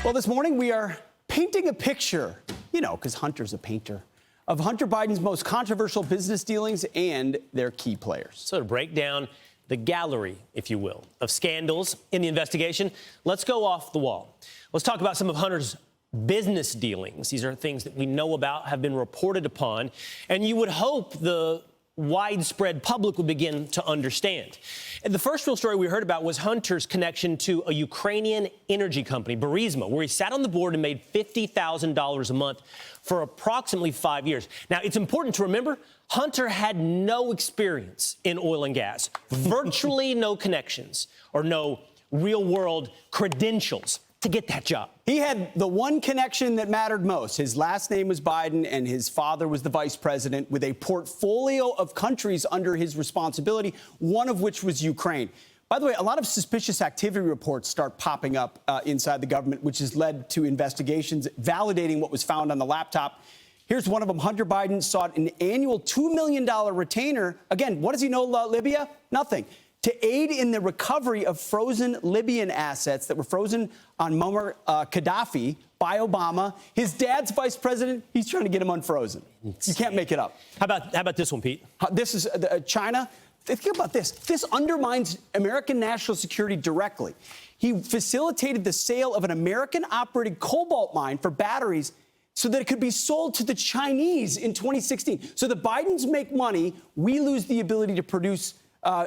Well, this morning we are painting a picture, because Hunter's a painter, of Hunter Biden's most controversial business dealings and their key players. So to break down the gallery, if you will, of scandals in the investigation, let's go off the wall. Let's talk about some of Hunter's business dealings. These are things that we know about, have been reported upon, and you would hope the widespread public would begin to understand. And the first real story we heard about was Hunter's connection to a Ukrainian energy company, Burisma, where he sat on the board and made $50,000 a month for approximately 5 years. Now, it's important to remember, Hunter had no experience in oil and gas, virtually no connections or no real-world credentials to get that job. He had the one connection that mattered most. His last name was Biden, and his father was the vice president, with a portfolio of countries under his responsibility, one of which was Ukraine. By the way, a lot of suspicious activity reports start popping up inside the government, which has led to investigations validating what was found on the laptop. Here's one of them. Hunter Biden sought an annual $2 million retainer. Again, what does he know about Libya? Nothing. To aid in the recovery of frozen Libyan assets that were frozen on Muammar Gaddafi by Obama. His dad's vice president, he's trying to get him unfrozen. You can't make it up. How about this one, Pete? This is China. Think about this. This undermines American national security directly. He facilitated the sale of an American-operated cobalt mine for batteries so that it could be sold to the Chinese in 2016. So the Bidens make money, we lose the ability to produce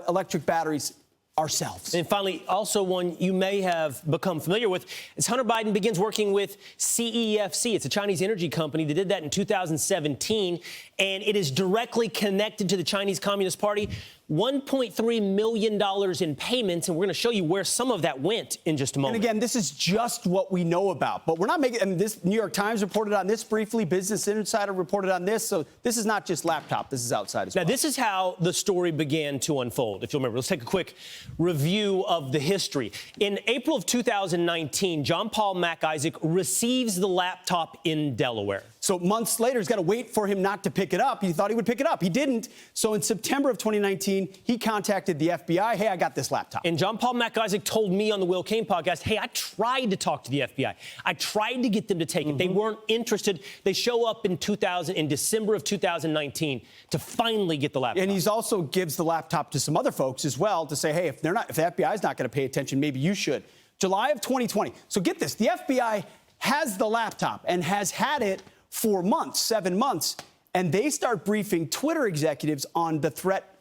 electric batteries ourselves. And finally, also one you may have become familiar with is Hunter Biden begins working with CEFC. It's a Chinese energy company. They did that in 2017, and it is directly connected to the Chinese Communist Party. $1.3 million in payments, and we're going to show you where some of that went in just a moment. And again, this is just what we know about, but we're not making, this New York Times reported on this briefly, Business Insider reported on this, so this is not just laptop, this is outside as well. Now, this is how the story began to unfold, if you'll remember. Let's take a quick review of the history. In April of 2019, John Paul Mac Isaac receives the laptop in Delaware. So months later, he's got to wait for him not to pick it up. He thought he would pick it up. He didn't. So in September of 2019, he contacted the FBI. Hey, I got this laptop. And John Paul Mac Isaac told me on the Will Cain podcast, hey, I tried to talk to the FBI. I tried to get them to take it. They weren't interested. They show up in December of 2019 to finally get the laptop. And he's also gives the laptop to some other folks as well to say, hey, if the FBI is not going to pay attention, maybe you should. July of 2020. So get this. The FBI has the laptop and has had it for months, 7 months, and they start briefing Twitter executives on the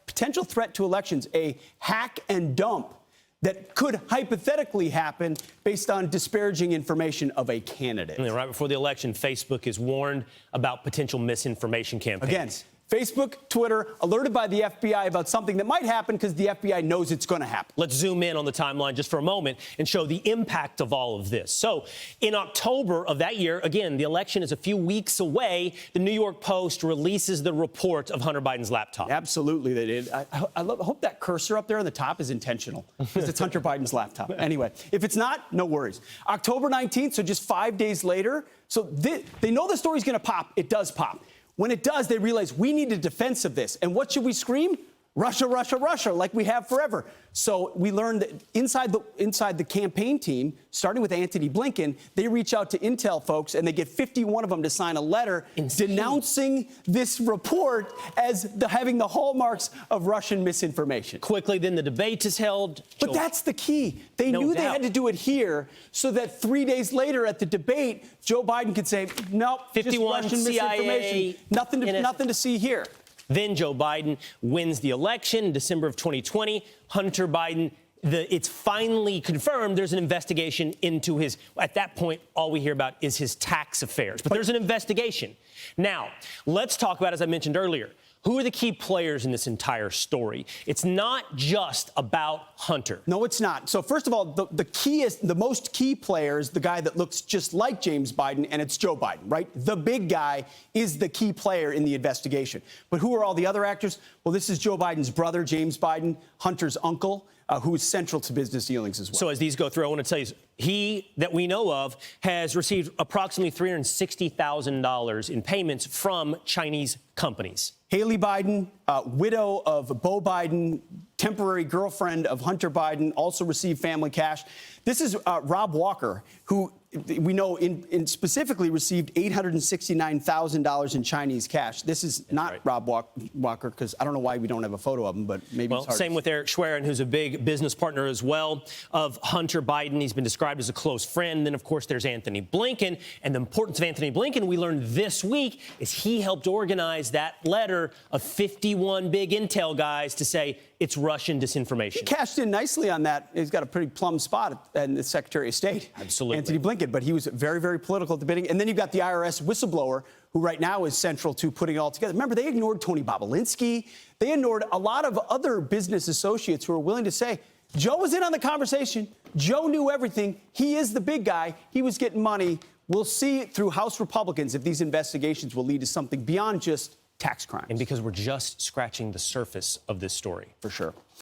potential threat to elections, a hack and dump that could hypothetically happen based on disparaging information of a candidate. And then right before the election, Facebook is warned about potential misinformation campaigns. Again, Facebook, Twitter, alerted by the FBI about something that might happen because the FBI knows it's going to happen. Let's zoom in on the timeline just for a moment and show the impact of all of this. So in October of that year, again, the election is a few weeks away. The New York Post releases the report of Hunter Biden's laptop. Absolutely, they did. I hope that cursor up there on the top is intentional because it's Hunter Biden's laptop. Anyway, if it's not, no worries. October 19th, so just 5 days later. So they know the story's going to pop. It does pop. When it does, they realize we need a defense of this. And what should we scream? Russia, Russia, Russia, like we have forever. So we learned that inside the campaign team, starting with Antony Blinken, they reach out to Intel folks and they get 51 of them to sign a letter denouncing this report as having the hallmarks of Russian misinformation. Quickly, then the debate is held. But that's the key. They knew they had to do it here so that 3 days later at the debate, Joe Biden could say, nope, 51 just Russian CIA, misinformation. Nothing to see here. Then Joe Biden wins the election in December of 2020. Hunter Biden, it's finally confirmed there's an investigation into his, at that point, all we hear about is his tax affairs. But there's an investigation. Now, let's talk about, as I mentioned earlier, who are the key players in this entire story? It's not just about Hunter. No, it's not. So first of all, the most key player is the guy that looks just like James Biden, and it's Joe Biden, right? The big guy is the key player in the investigation. But who are all the other actors? Well, this is Joe Biden's brother, James Biden, Hunter's uncle, who is central to business dealings as well. So as these go through, I want to tell you, he, that we know of, has received approximately $360,000 in payments from Chinese companies. Haley Biden, widow of Beau Biden, temporary girlfriend of Hunter Biden, also received family cash. This is Rob Walker, who we know specifically received $869,000 in Chinese cash. This is not right. Rob Walker, because I don't know why we don't have a photo of him, but maybe it's hard. Same with Eric Schwerin, who's a big business partner as well of Hunter Biden. He's been described as a close friend. And then, of course, there's Anthony Blinken. And the importance of Anthony Blinken, we learned this week, is he helped organize that letter of 51 big intel guys to say it's Russian disinformation. He cashed in nicely on that. He's got a pretty plum spot in the Secretary of State. Absolutely. Anthony Blinken, but he was very, very political at the beginning. And then you've got the IRS whistleblower, who right now is central to putting it all together. Remember, they ignored Tony Bobolinsky. They ignored a lot of other business associates who are willing to say, Joe was in on the conversation. Joe knew everything. He is the big guy. He was getting money. We'll see through House Republicans if these investigations will lead to something beyond just tax crimes. And because we're just scratching the surface of this story. For sure.